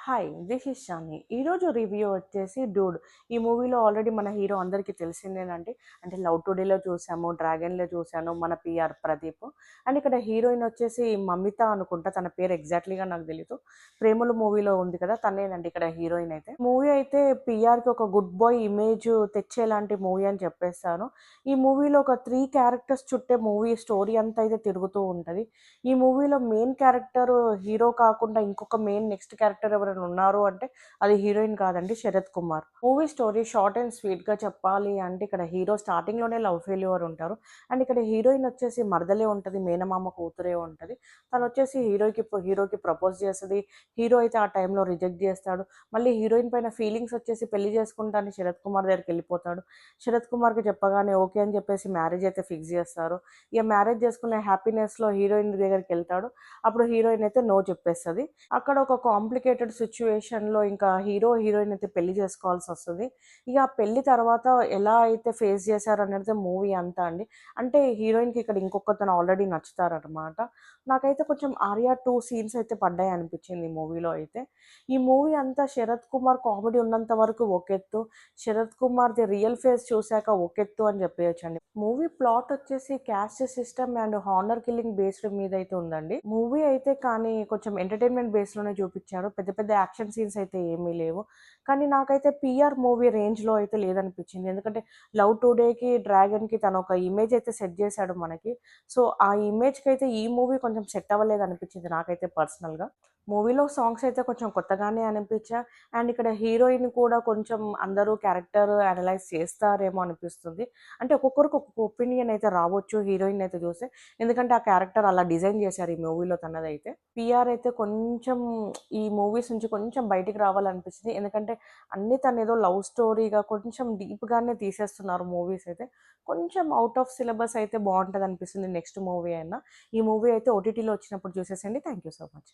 Hi! This is షాని. ఈరోజు review వచ్చేసి 'Dude'. ఈ మూవీలో ఆల్రెడీ మన హీరో అందరికీ తెలిసిందేనండి. అంటే 'లవ్ టుడే'లో చూసాము, 'డ్రాగన్‌లో' చూసాను, మన 'పీఆర్ ప్రదీప్'. అండ్ ఇక్కడ హీరోయిన్ వచ్చేసి మమిత అనుకుంటా. తన పేరు ఎగ్జాక్ట్‌లీగా నాకు తెలీదు. 'ప్రేమలు' మూవీలో ఉంది కదా! తనేనండి ఇక్కడ హీరోయిన్ అయితే. మూవీ అయితే 'పీఆర్‌కి' ఒక గుడ్ బాయ్ ఇమేజ్ తెచ్చేలాంటి మూవీ అని చెప్పేస్తాను. ఈ మూవీలో ఒక 3 క్యారెక్టర్స్ చుట్టే మూవీ స్టోరీ అంతా అయితే తిరుగుతూ ఉంటది. ఈ మూవీలో మెయిన్ క్యారెక్టర్ హీరో కాకుండా ఇంకొక మెయిన్ నెక్స్ట్ క్యారెక్టర్ ఎవరైనా ఉన్నారు అంటే అది హీరోయిన్ కాదండి, Sarath Kumar. Movie story short and స్వీట్‌గా చెప్పాలి అంటే ఇక్కడ హీరో స్టార్టింగ్‌లోనే లవ్ ఫెయిల్యూర్ ఉంటారు. అండ్ ఇక్కడ హీరోయిన్ వచ్చేసి మరదలే ఉంటది. మేనమామ కూతురే ఉంటది. తనొచ్చేసి హీరోకి ప్రపోజ్ చేస్తది. హీరో అయితే ఆ టైంలో రిజెక్ట్ చేస్తాడు. మళ్ళీ హీరోయిన్ పైన ఫీలింగ్స్ వచ్చేసి పెళ్లి చేసుకుంటా అని శరత్ కుమార్ దగ్గరికెళ్ళిపోతాడు. శరత్ కుమార్‌కి చెప్పగానే ఓకే అని చెప్పేసి మ్యారేజ్ అయితే ఫిక్స్ చేస్తారు. ఇక మ్యారేజ్ చేసుకునే హ్యాపీనెస్‌లో హీరోయిన్ దగ్గరికెళ్తాడు. అప్పుడు హీరోయిన్ అయితే నో చెప్పేస్తది. అక్కడ ఒక కాంప్లికేటెడ్ సిట్యుయేషన్‌లో ఇంకా హీరోయిన్ అయితే పెళ్లి చేసుకోవాల్సొస్తది. ఇక ఆ పెళ్లి తర్వాత ఎలా అయితే ఫేస్ చేశారనేది మూవీ అంతా అండి. అంటే హీరోయిన్‌కి ఇక్కడ ఇంకొకతను ఆల్రెడీ నచ్చుతారనమాట. నాకైతే కొంచెం 'ఆర్య 2' సీన్స్ అయితే పడ్డాయనిపించింది ఈ మూవీలో అయితే. ఈ మూవీ అంతా శరత్ కుమార్ కామెడీ ఉన్నంత వరకు ఒకెత్తు. శరత్ కుమార్‌ది రియల్ ఫేస్ చూసాక ఒకెత్తు అని చెప్పేయొచ్చండి. మూవీ ప్లాట్ వచ్చేసి caste system and honour killing based మీద అయితే ఉందండి. మూవీ అయితే కానీ కొంచెం ఎంటర్‌టైన్‌మెంట్ బేస్‌లోనే చూపిచ్చారు. పెద్ద పెద్ద యాక్షన్ సీన్స్ అయితే ఏమీ లేవు. కానీ నాకైతే 'పీఆర్' మూవీ రేంజ్‌లో అయితే లేదనిపించింది. ఎందుకంటే 'లవ్ టుడే'కి, 'డ్రాగన్‌కి తను ఒక ఇమేజ్ అయితే సెట్ చేశాడు మనకి. సో, ఆ ఇమేజ్‌కైతే ఈ మూవీ కొంచెం సెట్ అవ్వలేదనిపించింది నాకైతే పర్సనల్‌గా. మూవీలో సాంగ్స్ అయితే కొంచెం కొత్తగానే అనిపించా. అండ్ ఇక్కడ హీరోయిన్ కూడా కొంచెం అందరూ క్యారెక్టర్ అనలైజ్ చేస్తారేమో అనిపిస్తుంది. అంటే ఒక్కొక్కరికి ఒక్కొక్క ఒపీనియన్ అయితే రావచ్చు హీరోయిన్ అయితే చూస్తే. ఎందుకంటే ఆ క్యారెక్టర్ అలా డిజైన్ చేశారు ఈ మూవీలో తనదైతే. 'పీఆర్' అయితే కొంచెం ఈ మూవీస్ నుంచి కొంచెం బయటికి రావాలనిపించింది. ఎందుకంటే అన్నీ తనేదో లవ్ స్టోరీగా కొంచెం డీప్‌గానే తీసేస్తున్నారు మూవీస్ అయితే. కొంచెం ఔట్ ఆఫ్ సిలబస్ అయితే బావుంటదనిపిస్తుంది నెక్స్ట్ మూవీ అయినా. ఈ మూవీ అయితే ఓటీటీలో వచ్చినప్పుడు చూసేసేయండి. Thank you so much.